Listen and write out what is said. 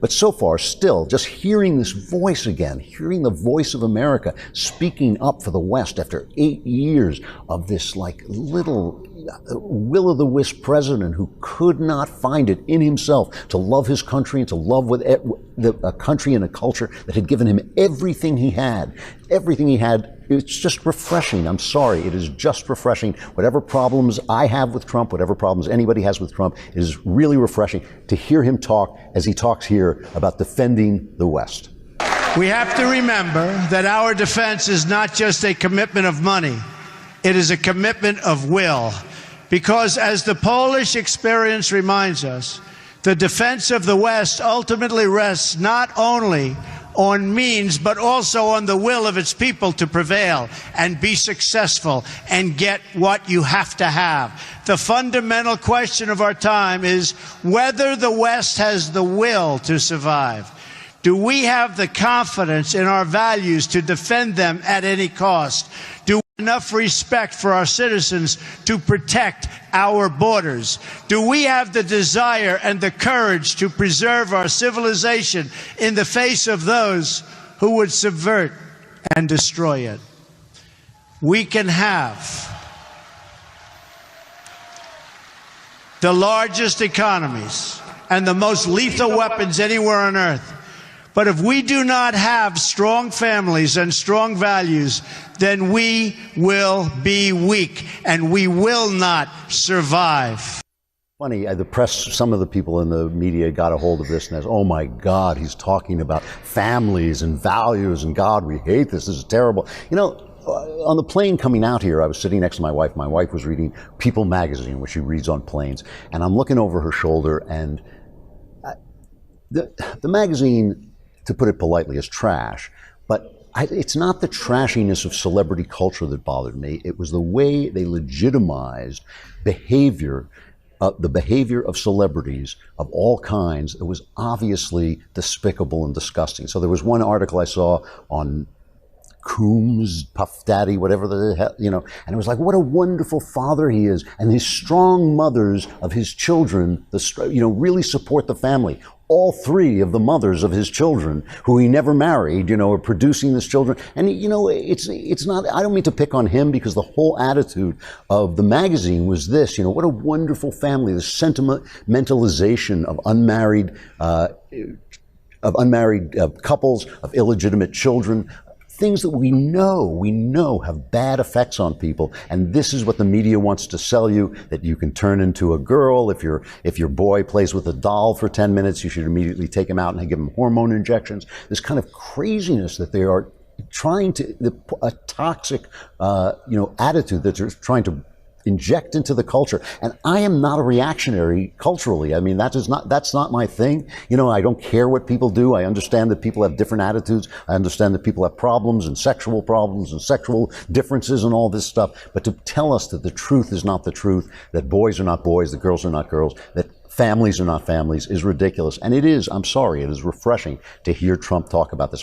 But so far, still, just hearing this voice again, hearing the voice of America speaking up for the West after 8 years of this like little will-o'-the-wisp president who could not find it in himself to love his country and to love with a country and a culture that had given him everything he had. Everything he had. It's just refreshing. I'm sorry. It is just refreshing. Whatever problems I have with Trump, whatever problems anybody has with Trump, it is really refreshing to hear him talk as he talks here about defending the West. We have to remember that our defense is not just a commitment of money. It is a commitment of will. Because as the Polish experience reminds us, the defense of the West ultimately rests not only on means, but also on the will of its people to prevail and be successful and get what you have to have. The fundamental question of our time is whether the West has the will to survive. Do we have the confidence in our values to defend them at any cost? Do we have enough respect for our citizens to protect our borders? Do we have the desire and the courage to preserve our civilization in the face of those who would subvert and destroy it? We can have the largest economies and the most lethal weapons anywhere on earth. But if we do not have strong families and strong values, then we will be weak and we will not survive. Funny, the press, some of the people in the media got a hold of this and said, oh my God, he's talking about families and values and God, we hate this. This is terrible. You know, on the plane coming out here, I was sitting next to my wife. My wife was reading People magazine, which she reads on planes. And I'm looking over her shoulder and the magazine, to put it politely, is trash. But it's not the trashiness of celebrity culture that bothered me. It was the way they legitimized behavior, the behavior of celebrities of all kinds. It was obviously despicable and disgusting. So there was one article I saw on Coombs, Puff Daddy, whatever the hell, you know, and it was like, what a wonderful father he is. And his strong mothers of his children, really support the family. All three of the mothers of his children, who he never married, are producing this children. And, it's not, I don't mean to pick on him because the whole attitude of the magazine was this, what a wonderful family, the sentimentalization of unmarried couples, of illegitimate children. Things that we know have bad effects on people. And this is what the media wants to sell you, that you can turn into a girl. If your boy plays with a doll for 10 minutes, you should immediately take him out and give him hormone injections. This kind of craziness that they are trying to, a toxic, attitude that they're trying to inject into the culture. And I am not a reactionary culturally. I mean, that's not my thing. I don't care what people do. I understand that people have different attitudes. I understand that people have problems and sexual differences and all this stuff. But to tell us that the truth is not the truth, that boys are not boys, that girls are not girls, that families are not families is ridiculous. And it is, I'm sorry, it is refreshing to hear Trump talk about this.